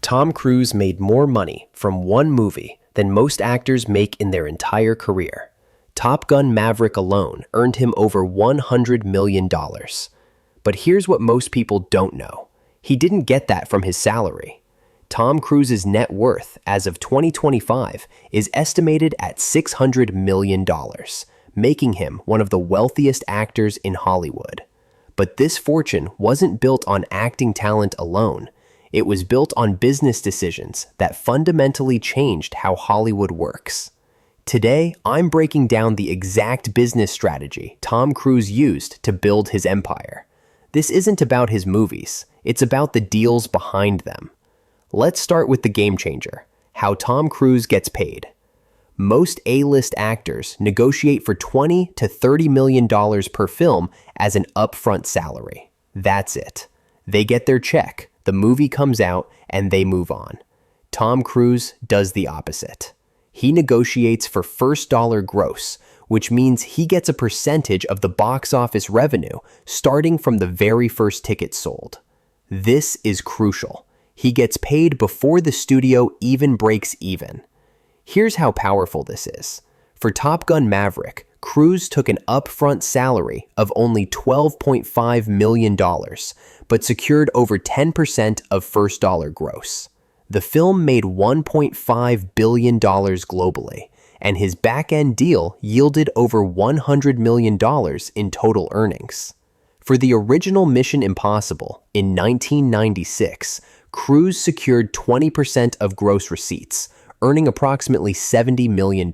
Tom Cruise made more money from one movie than most actors make in their entire career. Top Gun Maverick alone earned him over $100 million. But here's what most people don't know. He didn't get that from his salary. Tom Cruise's net worth as of 2025 is estimated at $600 million, making him one of the wealthiest actors in Hollywood. But this fortune wasn't built on acting talent alone. It was built on business decisions that fundamentally changed how Hollywood works. Today, I'm breaking down the exact business strategy Tom Cruise used to build his empire. This isn't about his movies, it's about the deals behind them. Let's start with the game changer, how Tom Cruise gets paid. Most A-list actors negotiate for $20 to $30 million per film as an upfront salary. That's it. They get their check, the movie comes out, and they move on. Tom Cruise does the opposite. He negotiates for first dollar gross, which means he gets a percentage of the box office revenue starting from the very first ticket sold. This is crucial. He gets paid before the studio even breaks even. Here's how powerful this is. For Top Gun Maverick, Cruise took an upfront salary of only $12.5 million, but secured over 10% of first dollar gross. The film made $1.5 billion globally, and his back-end deal yielded over $100 million in total earnings. For the original Mission Impossible in 1996, Cruise secured 20% of gross receipts, earning approximately $70 million.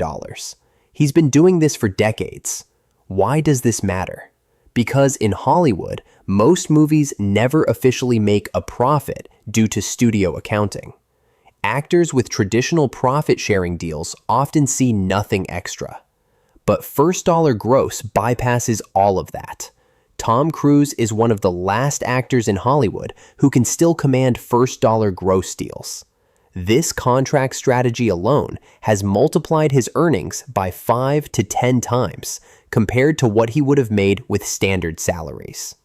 He's been doing this for decades. Why does this matter? Because in Hollywood, most movies never officially make a profit due to studio accounting. Actors with traditional profit-sharing deals often see nothing extra. But first dollar gross bypasses all of that. Tom Cruise is one of the last actors in Hollywood who can still command first dollar gross deals. This contract strategy alone has multiplied his earnings by 5 to 10 times compared to what he would have made with standard salaries.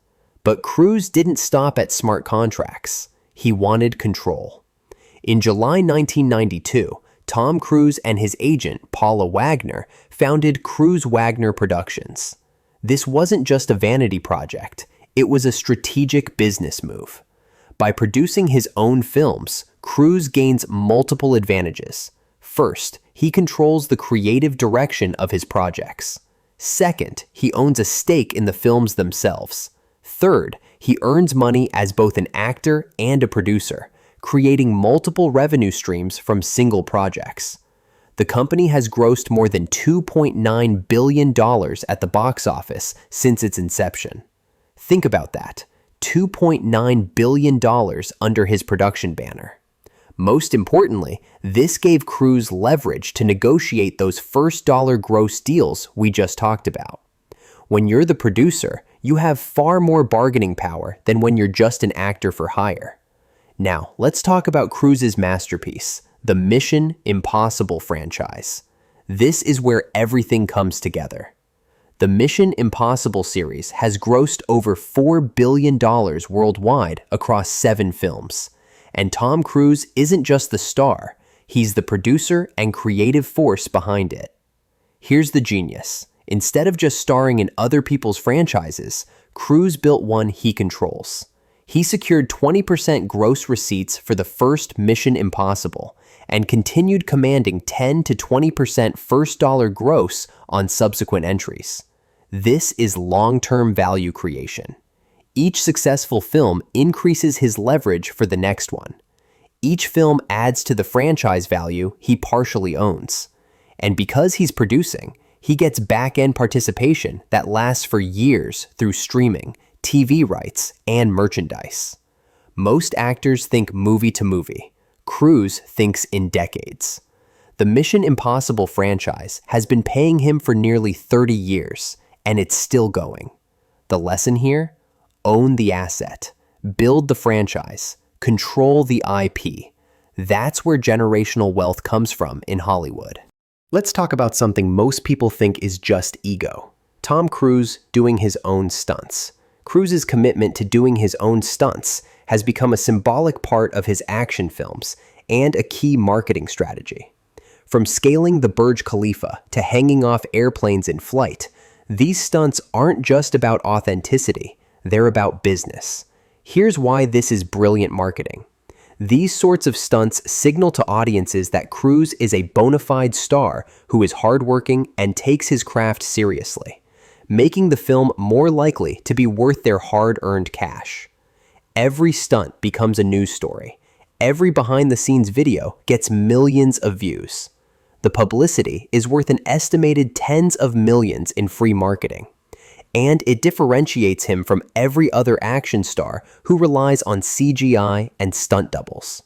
But Cruise didn't stop at smart contracts. He wanted control. In July 1992, Tom Cruise and his agent, Paula Wagner, founded Wagner Productions. This wasn't just a vanity project, it was a strategic business move. By producing his own films, Cruise gains multiple advantages. First, he controls the creative direction of his projects. Second, he owns a stake in the films themselves. Third, he earns money as both an actor and a producer, creating multiple revenue streams from single projects. The company has grossed more than $2.9 billion at the box office since its inception. Think about that, $2.9 billion under his production banner. Most importantly, this gave Cruise leverage to negotiate those first dollar gross deals we just talked about. When you're the producer, you have far more bargaining power than when you're just an actor for hire. Now, let's talk about Cruise's masterpiece, the Mission Impossible franchise. This is where everything comes together. The Mission Impossible series has grossed over $4 billion worldwide across 7 films. And Tom Cruise isn't just the star, he's the producer and creative force behind it. Here's the genius. Instead of just starring in other people's franchises, Cruise built one he controls. He secured 20% gross receipts for the first Mission Impossible and continued commanding 10 to 20% first dollar gross on subsequent entries. This is long-term value creation. Each successful film increases his leverage for the next one. Each film adds to the franchise value he partially owns. And because he's producing, he gets back-end participation that lasts for years through streaming, TV rights, and merchandise. Most actors think movie to movie. Cruise thinks in decades. The Mission Impossible franchise has been paying him for nearly 30 years, and it's still going. The lesson here? Own the asset, build the franchise, control the IP. That's where generational wealth comes from in Hollywood. Let's talk about something most people think is just ego. Tom Cruise doing his own stunts. Cruise's commitment to doing his own stunts has become a symbolic part of his action films and a key marketing strategy. From scaling the Burj Khalifa to hanging off airplanes in flight, these stunts aren't just about authenticity, they're about business. Here's why this is brilliant marketing. These sorts of stunts signal to audiences that Cruise is a bona fide star who is hardworking and takes his craft seriously, making the film more likely to be worth their hard-earned cash. Every stunt becomes a news story. Every behind-the-scenes video gets millions of views. The publicity is worth an estimated tens of millions in free marketing. And it differentiates him from every other action star who relies on CGI and stunt doubles.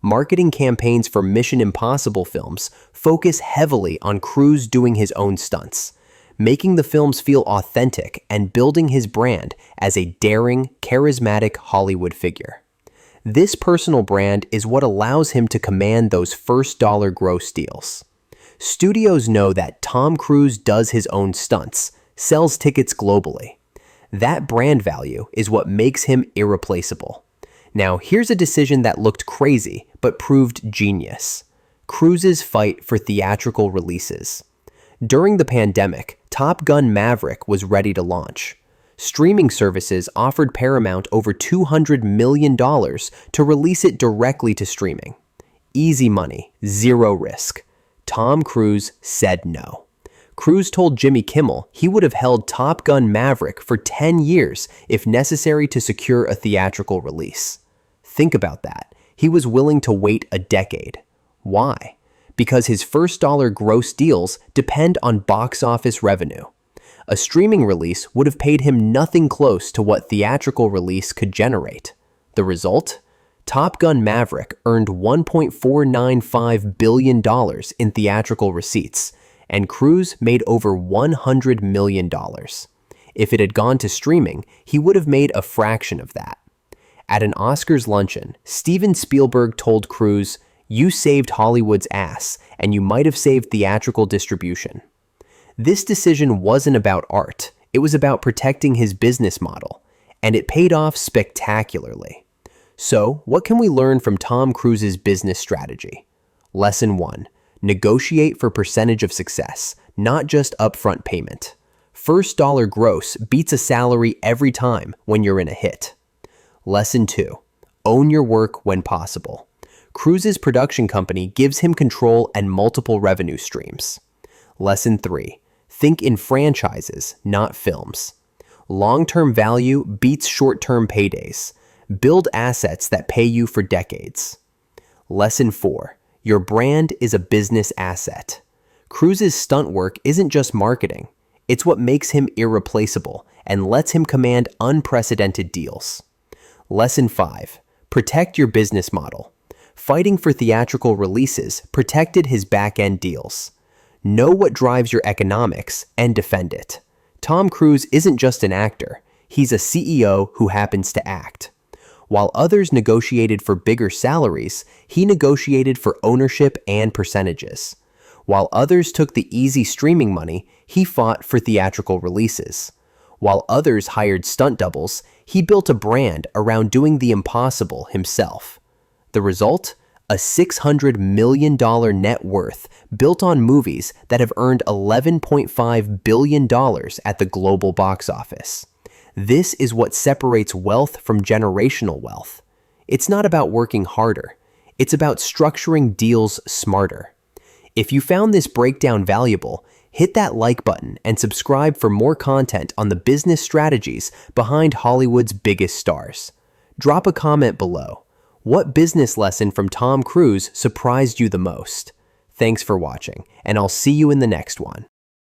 Marketing campaigns for Mission Impossible films focus heavily on Cruise doing his own stunts, making the films feel authentic and building his brand as a daring, charismatic Hollywood figure. This personal brand is what allows him to command those first-dollar gross deals. Studios know that Tom Cruise does his own stunts, sells tickets globally. That brand value is what makes him irreplaceable. Now, here's a decision that looked crazy, but proved genius. Cruise's fight for theatrical releases. During the pandemic, Top Gun Maverick was ready to launch. Streaming services offered Paramount over $200 million to release it directly to streaming. Easy money, zero risk. Tom Cruise said no. Cruise told Jimmy Kimmel he would have held Top Gun Maverick for 10 years if necessary to secure a theatrical release. Think about that. He was willing to wait a decade. Why? Because his first-dollar gross deals depend on box office revenue. A streaming release would have paid him nothing close to what theatrical release could generate. The result? Top Gun Maverick earned $1.495 billion in theatrical receipts, and Cruise made over $100 million. If it had gone to streaming, he would have made a fraction of that. At an Oscars luncheon, Steven Spielberg told Cruise, "You saved Hollywood's ass, and you might have saved theatrical distribution." This decision wasn't about art, it was about protecting his business model, and it paid off spectacularly. So, what can we learn from Tom Cruise's business strategy? Lesson 1. Negotiate for percentage of success, not just upfront payment. First dollar gross beats a salary every time when you're in a hit. Lesson 2. Own your work when possible. Cruise's production company gives him control and multiple revenue streams. Lesson 3. Think in franchises, not films. Long-term value beats short-term paydays. Build assets that pay you for decades. Lesson 4. Your brand is a business asset. Cruise's stunt work isn't just marketing. It's what makes him irreplaceable and lets him command unprecedented deals. Lesson 5. Protect your business model. Fighting for theatrical releases protected his back-end deals. Know what drives your economics and defend it. Tom Cruise isn't just an actor. He's a CEO who happens to act. While others negotiated for bigger salaries, he negotiated for ownership and percentages. While others took the easy streaming money, he fought for theatrical releases. While others hired stunt doubles, he built a brand around doing the impossible himself. The result? A $600 million net worth built on movies that have earned $11.5 billion at the global box office. This is what separates wealth from generational wealth. It's not about working harder. It's about structuring deals smarter. If you found this breakdown valuable, hit that like button and subscribe for more content on the business strategies behind Hollywood's biggest stars. Drop a comment below. What business lesson from Tom Cruise surprised you the most? Thanks for watching, and I'll see you in the next one.